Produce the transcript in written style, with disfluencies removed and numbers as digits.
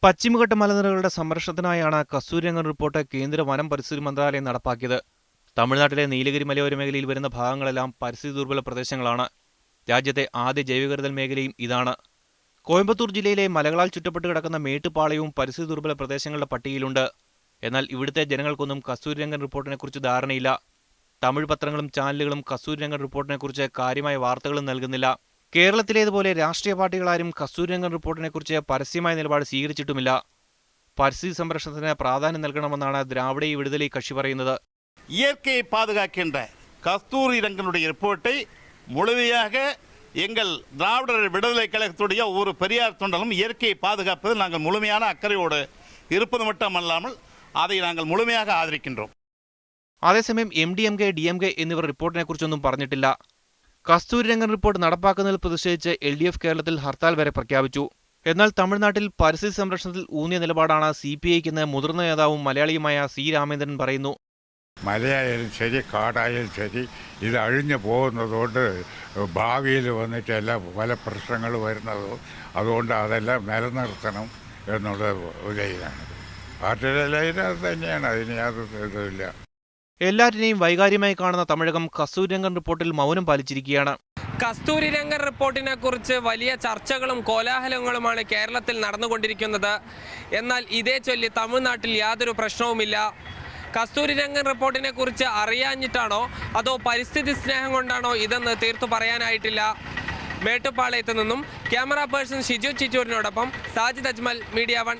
പശ്ചിമഘട്ട മലനിരകളുടെ സംരക്ഷണത്തിനായാണ് കസ്തൂരിരംഗൻ റിപ്പോർട്ട് കേന്ദ്ര വനം പരിസ്ഥിതി മന്ത്രാലയം നടപ്പാക്കിയത്. തമിഴ്നാട്ടിലെ നീലഗിരി മലയോര മേഖലയിൽ വരുന്ന ഭാഗങ്ങളെല്ലാം പരിസ്ഥിതി ദുർബല പ്രദേശങ്ങളാണ്. രാജ്യത്തെ ആദ്യ ജൈവകരുതൽ മേഖലയും ഇതാണ്. കോയമ്പത്തൂർ ജില്ലയിലെ മലകളാൽ ചുറ്റപ്പെട്ട് കിടക്കുന്ന മേട്ടുപാളയവും പരിസ്ഥിതി ദുർബല പ്രദേശങ്ങളുടെ പട്ടികയിലുണ്ട്. എന്നാൽ ഇവിടുത്തെ ജനങ്ങൾക്കൊന്നും കസ്തൂരിരംഗൻ റിപ്പോർട്ടിനെക്കുറിച്ച് ധാരണയില്ല. തമിഴ് പത്രങ്ങളും ചാനലുകളും കസ്തൂരിരംഗൻ റിപ്പോർട്ടിനെക്കുറിച്ച് കാര്യമായ വാർത്തകളും നൽകുന്നില്ല. കേരളത്തിലേതുപോലെ രാഷ്ട്രീയ പാർട്ടികളാരും കസ്തൂരിരംഗൻ റിപ്പോർട്ടിനെക്കുറിച്ച് പരസ്യമായ നിലപാട് സ്വീകരിച്ചിട്ടുമില്ല. പരിസ്ഥിതി സംരക്ഷണത്തിന് പ്രാധാന്യം നൽകണമെന്നാണ് திராவிட விடுதலை கட்சி പറയുന്നത്. இயற்கையை பாதுகாக்கின்ற கஸ்தூரிரங்கனுடைய ரிப்போர்ட்டை முழுமையாக எங்கள் திராவிடர் விடுதலை கழகத்துடைய ஒரு பெரியார் தொண்டலும் இயற்கையை பாதுகாப்பதில் நாங்கள் முழுமையான அக்கறையோடு இருப்பது மட்டுமல்லாமல் அதை நாங்கள் முழுமையாக ஆதரிக்கின்றோம். അതേസമയം MDMK, DMK എന്നിവർ റിപ്പോർട്ടിനെക്കുറിച്ചൊന്നും പറഞ്ഞിട്ടില്ല. കസ്തൂരിരംഗൻ റിപ്പോർട്ട് നടപ്പാക്കുന്നതിൽ പ്രതിഷേധിച്ച് LDF കേരളത്തിൽ ഹർത്താൽ വരെ പ്രഖ്യാപിച്ചു. എന്നാൽ തമിഴ്നാട്ടിൽ പരിസ്ഥിതി സംരക്ഷണത്തിൽ ഊന്നിയ നിലപാടാണ് CPIക്കെന്ന് മുതിർന്ന നേതാവും മലയാളിയുമായ C. രാമേന്ദ്രൻ പറയുന്നു. മലയായാലും ശരി കാടായാലും ശരി ഇത് അഴിഞ്ഞു പോകുന്നതുകൊണ്ട് ഭാവിയിൽ വന്നിട്ട് പല പ്രശ്നങ്ങൾ വരുന്നതോ അതുകൊണ്ട് അതെല്ലാം നിലനിർത്തണം എന്നുള്ള ഇതാണ് പാർട്ടിയുടെ ലൈൻ. അത് തന്നെയാണ്, അതിന് യാതൊരു ഇതുമില്ല. എല്ലാറ്റിനെയും വൈകാര്യമായി കാണുന്ന തമിഴകം കസ്തൂരിരംഗൻ റിപ്പോർട്ടിൽ മൗനം പാലിച്ചിരിക്കുകയാണ്. കസ്തൂരിരംഗൻ റിപ്പോർട്ടിനെ കുറിച്ച് വലിയ ചർച്ചകളും കോലാഹലങ്ങളുമാണ് കേരളത്തിൽ നടന്നുകൊണ്ടിരിക്കുന്നത്. എന്നാൽ ഇതേ ചൊല്ലി തമിഴ്നാട്ടിൽ യാതൊരു പ്രശ്നവുമില്ല. കസ്തൂരിരംഗൻ റിപ്പോർട്ടിനെ കുറിച്ച് അറിയാഞ്ഞിട്ടാണോ അതോ പരിസ്ഥിതി സ്നേഹം കൊണ്ടാണോ ഇതെന്ന് തീർത്തു പറയാനായിട്ടില്ല. മേട്ടുപ്പാളയത്ത് നിന്നും ക്യാമറ പേഴ്സൺ ഷിജു ചിറ്റൂരിനോടൊപ്പം സാജിദ് അജ്മൽ, മീഡിയ 1.